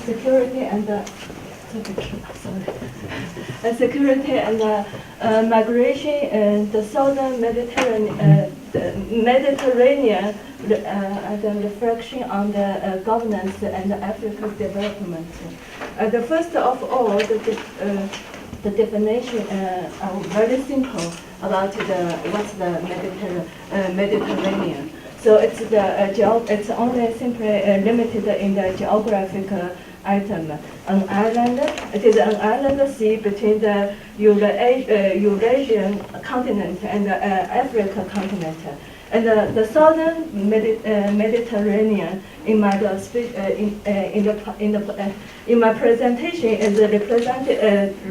security and security and migration in the southern Mediterranean, and the reflection on the governance and Africa's development. First of all, the definition are very simple about what's the Mediterranean. So it's it's only simply limited in the geographic item. An island, it is an island sea between the Eurasian continent and the African continent. And the southern Mediterranean in my speech, in my presentation is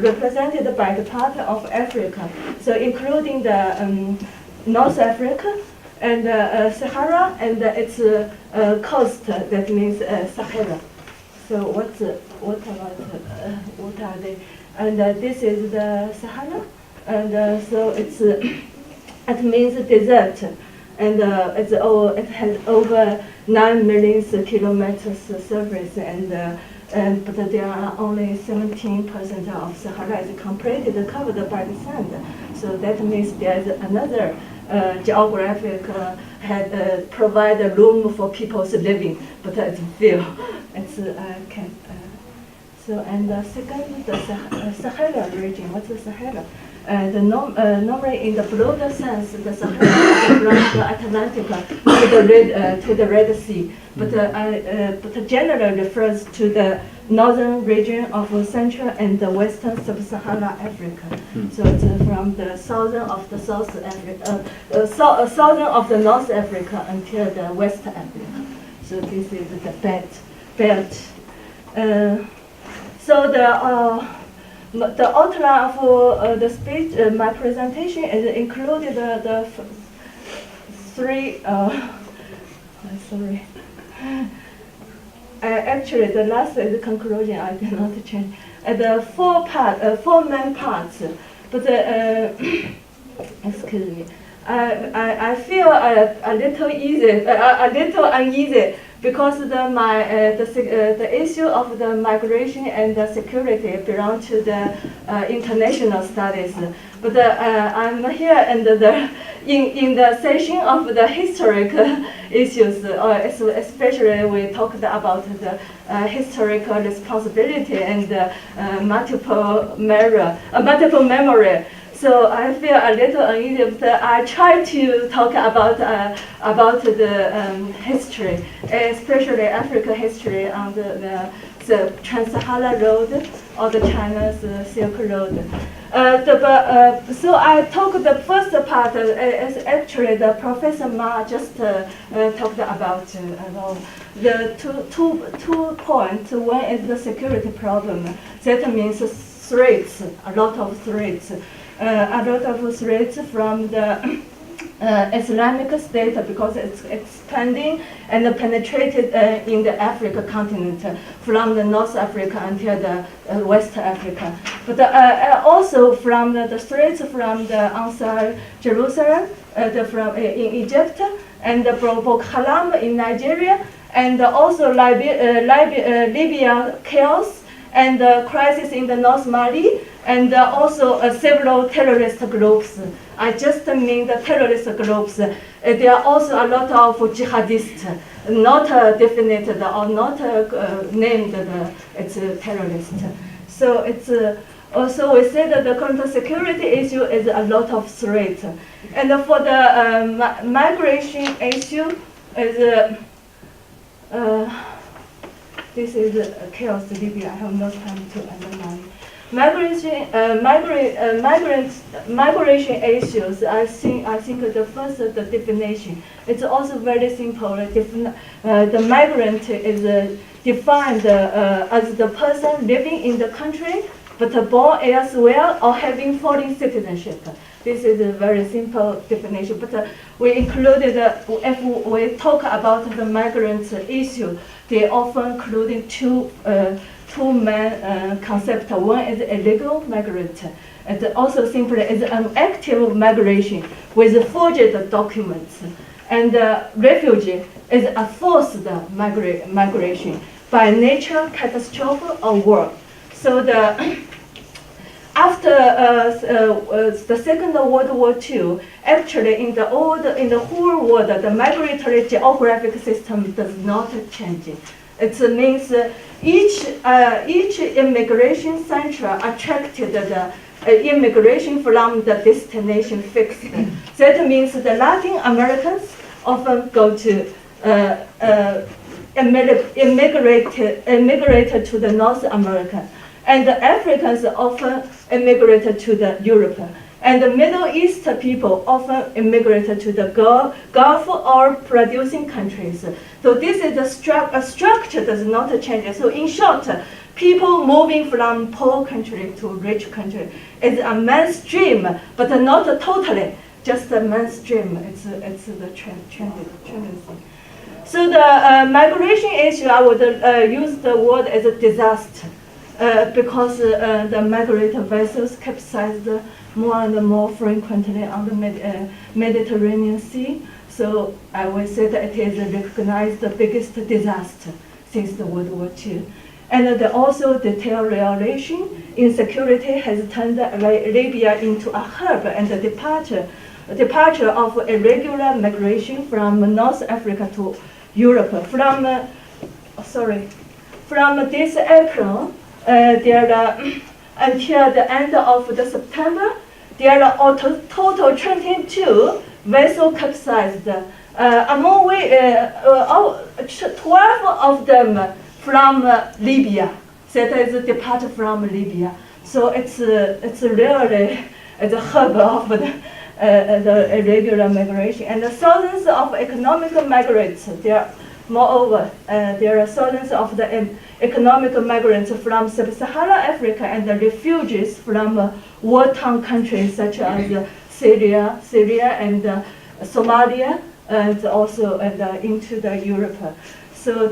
represented by the part of Africa. So including the North Africa and Sahara and its coast, that means Sahara. So what are they? And this is the Sahara, and so it means desert, and it has over 9 million kilometers surface, but there are only 17% of Sahara is completely covered by the sand. So that means there is another geographic provide a room for people's living, but it's few. It's so and the second, the Sahara region. What's the Sahara? Normally in the broader sense, the Sahara is from the Atlantic to the Red Sea, but generally refers to the northern region of Central and the Western Sub-Saharan Africa. So it's from the southern of the South Africa, southern of the North Africa until the West Africa. So this is the belt. So the outline of the speech, my presentation, is included the three. Sorry. Actually, the last is the conclusion. I did not change. The four main parts. But excuse me. I feel a little uneasy because the issue of the migration and the security belong to the international studies. But I'm here and in the session of the historical issues, especially we talked about the historical responsibility and multiple memory. So I feel a little uneasy, but I try to talk about the history, especially African history on the Trans-Saharan Road or the China's Silk Road. So I talk the first part is actually the Professor Ma just talked about the two points. One is the security problem. That means threats, a lot of threats. From the Islamic State because it's expanding and penetrated in the African continent from the North Africa until the West Africa. But also from the threats from the Ansar Jerusalem, in Egypt, and from Boko Haram in Nigeria, and also Libya chaos and the crisis in the North Mali, and also several terrorist groups. I just mean the terrorist groups. There are also a lot of jihadists, not definite or not named it's terrorist. So it's also we say that the current security issue is a lot of threat. And for the migration issue is this is chaos Libya. I have no time to underline. Migration issues. I think the first the definition. It's also very simple. The migrant is defined as the person living in the country but born elsewhere or having foreign citizenship. This is a very simple definition. But we included if we talk about the migrant issue, they often include two main concepts. One is illegal migrant. And also simply is an active migration with forged documents. And refugee is a forced migration by natural catastrophe or war. So after the Second World War II, actually in the whole world, the migratory geographic system does not change. It means each immigration center attracted the immigration from the destination fixed. That means the Latin Americans often go to immigrate to the North America, and the Africans often immigrated to the Europe, and the Middle East people often immigrated to the Gulf or producing countries. So this is a structure does not change. So in short, people moving from poor country to rich country is a mainstream, but not totally, just a mainstream. It's the trend. So the migration issue, I would use the word as a disaster because the migratory vessels capsized more and more frequently on the Mediterranean Sea. So I would say that it is recognized the biggest disaster since the World War II. And also the deterioration in security has turned Libya into a hub, and the departure of irregular migration from North Africa to Europe. From this April, there are, until the end of the September, there are total 22 vessels capsized. Among 12 of them from Libya. That is departed from Libya. So it's really the hub of the irregular migration, and the thousands of economic migrants. Moreover, there are thousands of the economic migrants from Sub-Saharan Africa and the refugees from war-torn countries such as Syria and Somalia, and also into the Europe. So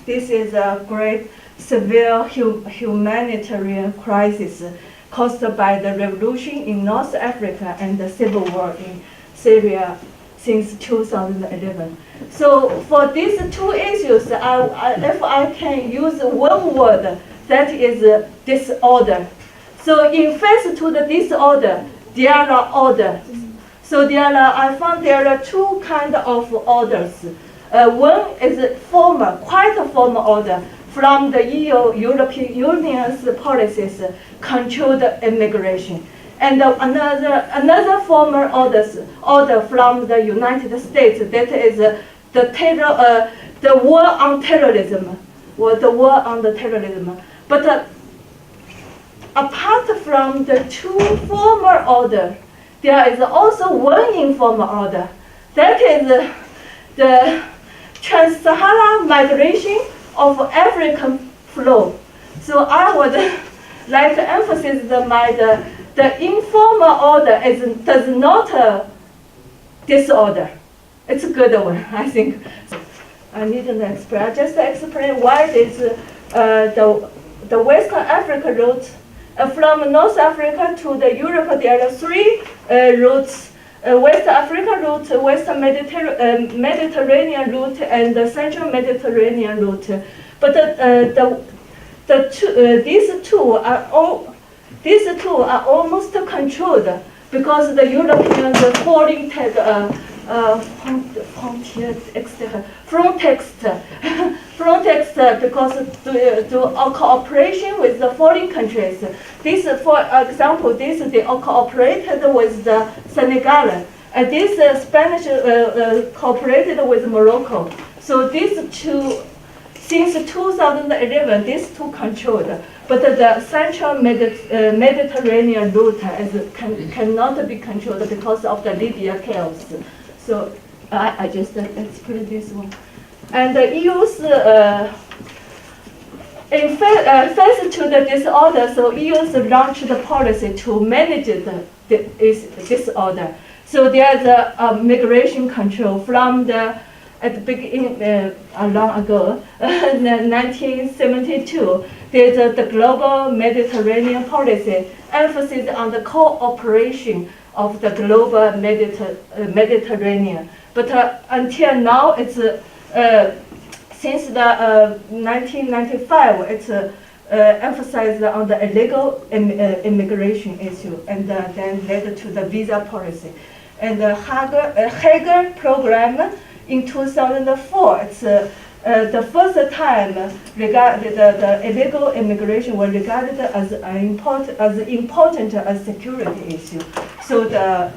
this is a great severe humanitarian crisis caused by the revolution in North Africa and the civil war in Syria since 2011. So for these two issues, if I can use one word, that is disorder. So in face to the disorder, there are orders. So I found there are two kinds of orders. One is quite a formal order from the European Union's policies controlled immigration. And another formal order from the United States, that is the war on terrorism, or the war on the terrorism. But apart from the two formal orders, there is also one informal order. That is the trans-Saharan migration of African flow. So I would like to emphasize that the informal order does not disorder. It's a good one, I think. I need an explain. I just explain why this the Western Africa route from North Africa to the Europe. There are three routes: West Africa route, Western Mediterranean route, and the Central Mediterranean route. But these two are almost controlled because the Europeans foreign Frontex because to cooperation with the foreign countries. This, for example, they cooperated with the Senegal. This Spanish cooperated with Morocco. So these two, since 2011, these two controlled. But the Central Mediterranean route cannot be controlled because of the Libya chaos. So I just explained this one. And the EU's in face to the disorder, so EU's launched the policy to manage this disorder. So there's a migration control from at the beginning, long ago, 1972, there's the global Mediterranean policy, emphasis on the cooperation of the global Mediterranean. But until now, it's since the 1995, it's emphasized on the illegal immigration issue, and then led to the visa policy. And the Hager program in 2004, it's the first time the illegal immigration was regarded as important as security issue. So the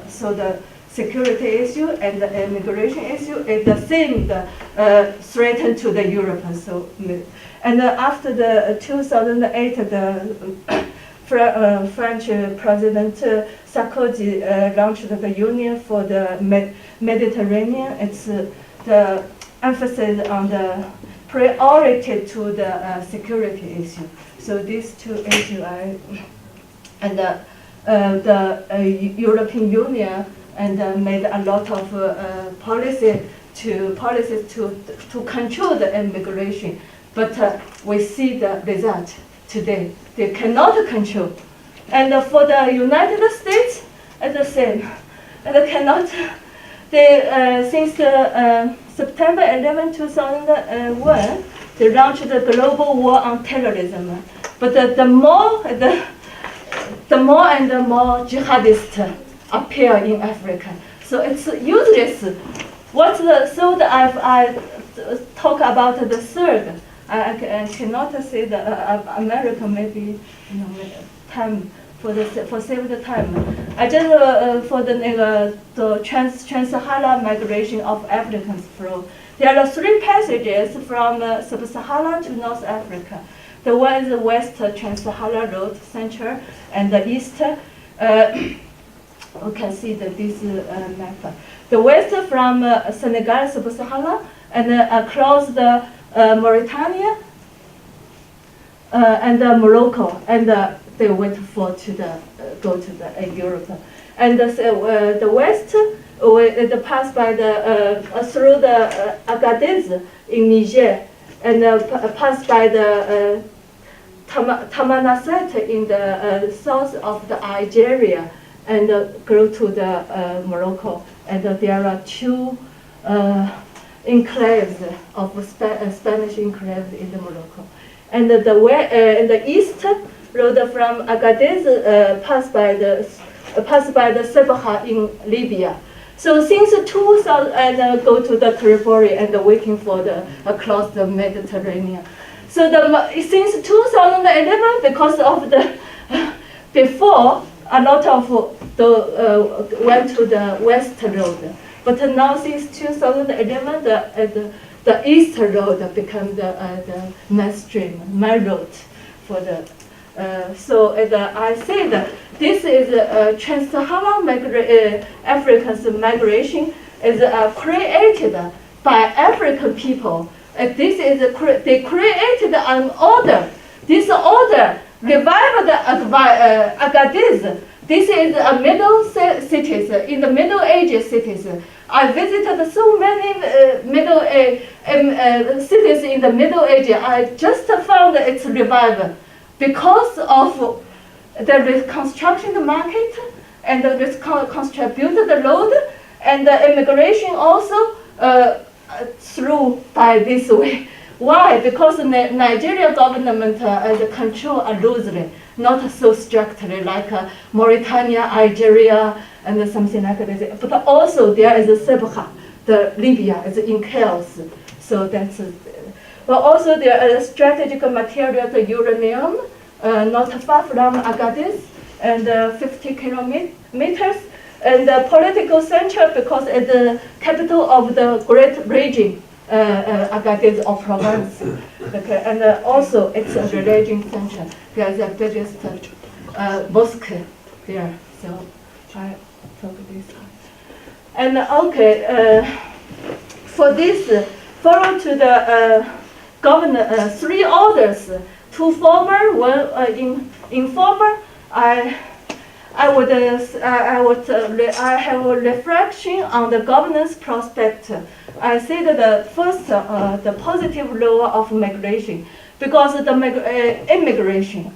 security issue and the immigration issue is the same threat to the Europe. So, and after the 2008, the French President Sarkozy launched the Union for the Mediterranean. It's the emphasis on the priority to the security issue. So these two issues, and the European Union made a lot of policies to control the immigration, but we see the result today. They cannot control, and for the United States, it's the same. And they cannot. They since the September 11, 2001, they launched the global war on terrorism. But the more and more jihadists appear in Africa. So it's useless. I talk about the third. I cannot say that America maybe time for save the time. I just for the trans-Saharan migration of Africans flow. There are three passages from Sub-Saharan to North Africa. The one is the West Trans-Saharan Road, Central, and the East. You can see that this map. The West from Senegal, Sub-Saharan, and across the Mauritania and Morocco, and they went for go to the Europe. And the West, it passed by through the Agadez in Niger, and passed by the Tamanrasset in the south of the Algeria, and go to the Morocco. And there are two enclaves of Spanish enclaves in the Morocco. And the east road from Agadez passed by the Sabha in Libya. So since 2000, and go to the Tripoli and waiting for across the Mediterranean. So since 2011, because of the before a lot of went to the west road, but now since 2011, the east road became the main road for the. So I say that this is trans-Saharan Africa's migration is created by African people. This is they created an order. This order revived Agadez. This is a middle cities in the Middle Ages cities. I visited so many cities in the Middle Ages. I just found it's revived. Because of the reconstruction market and the reconstructed road and the immigration also through by this way. Why? Because the Nigeria government control loosely, not so strictly like Mauritania, Algeria, and something like that. But also there is a Sabha, the Libya is in chaos. So that's. But also there are strategic material, the uranium, not far from Agadez, and 50 kilometers, and the political center because it's the capital of the great region, Agadez or Provence. Okay, and also it's a religion center. There's the biggest mosque there. So I talk this. And okay, for this, follow to the governor, three orders, two former, one informer. I have a reflection on the governance prospect. I say that the first, the positive role of migration, because the immigration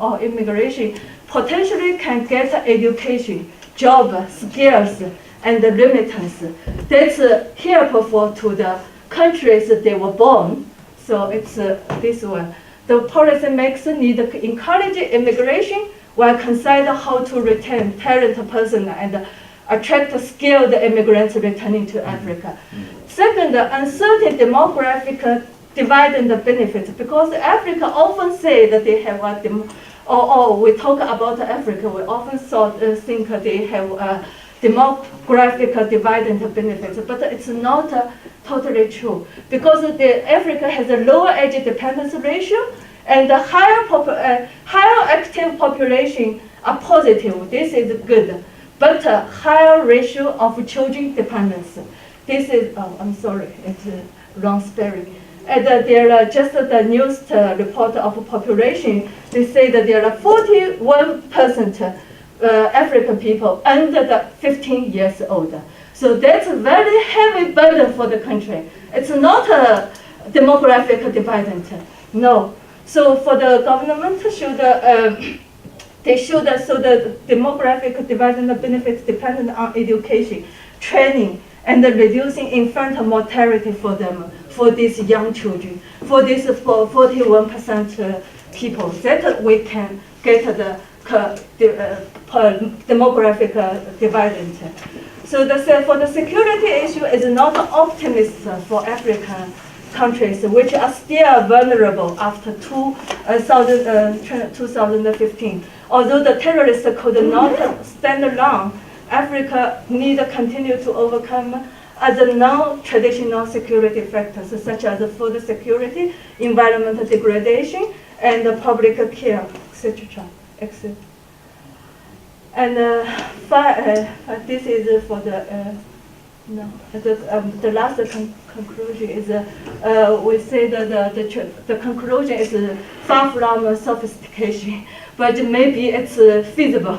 potentially can get education, job, skills, and remittance. That's helpful to the countries they were born. So it's this one. The policymakers need to encourage immigration while consider how to retain talented personnel and attract skilled immigrants returning to Africa. Second, uncertain demographic divide and benefits, because Africa often say that they have a we talk about Africa, we often think they have a demographic divide and benefits, but it's not totally true, because Africa has a lower age dependence ratio and a higher active population are positive. This is good, but a higher ratio of children dependence. This is, I'm sorry, it's wrong spelling. And there are just the newest report of population. They say that there are 41% African people under the 15 years old. So that's a very heavy burden for the country. It's not a demographic dividend, no. So for the government should, they should, so the demographic dividend benefits dependent on education, training, and reducing infant mortality for them, for these young children, for this 41% people, that we can get the demographic dividend. So for the security issue is not optimistic for African countries, which are still vulnerable after 2015. Although the terrorists could not stand alone, Africa need to continue to overcome other non-traditional security factors, such as food security, environmental degradation, and public care, etc. And this is for the the last conclusion is we say that the conclusion is far from sophistication, but maybe it's feasible.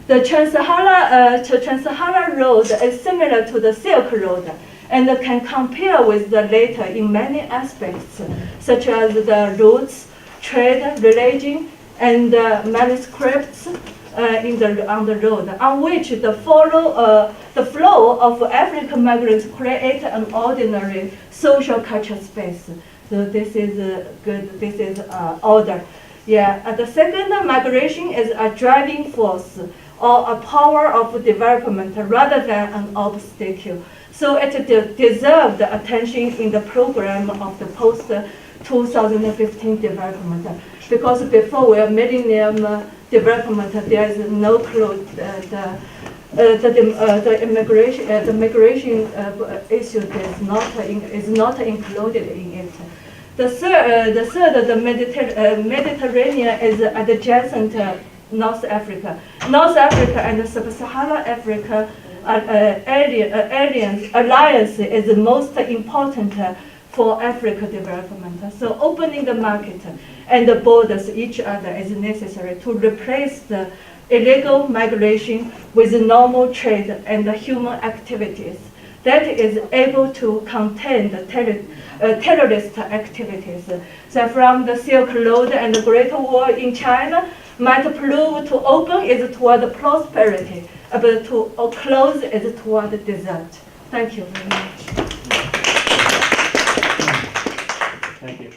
The Trans-Saharan Road is similar to the Silk Road and can compare with the latter in many aspects, such as the routes, trade, religion, and manuscripts on the road, on which the flow of African migrants create an ordinary social cultural space. So this is good. This is order. Yeah. And the second, migration is a driving force or a power of development rather than an obstacle. So it deserved attention in the program of the post-2015 development, because before we are Millennium Development, there is no clue the migration issue is not included in it. The third, the Mediterranean is adjacent North Africa. North Africa and Sub-Saharan Africa alliance is the most important for Africa development. So opening the market and the borders each other is necessary to replace the illegal migration with normal trade and human activities that is able to contain the terrorist activities. So from the Silk Road and the Great Wall in China might prove to open is toward prosperity, but to close is toward desert. Thank you very much. Thank you.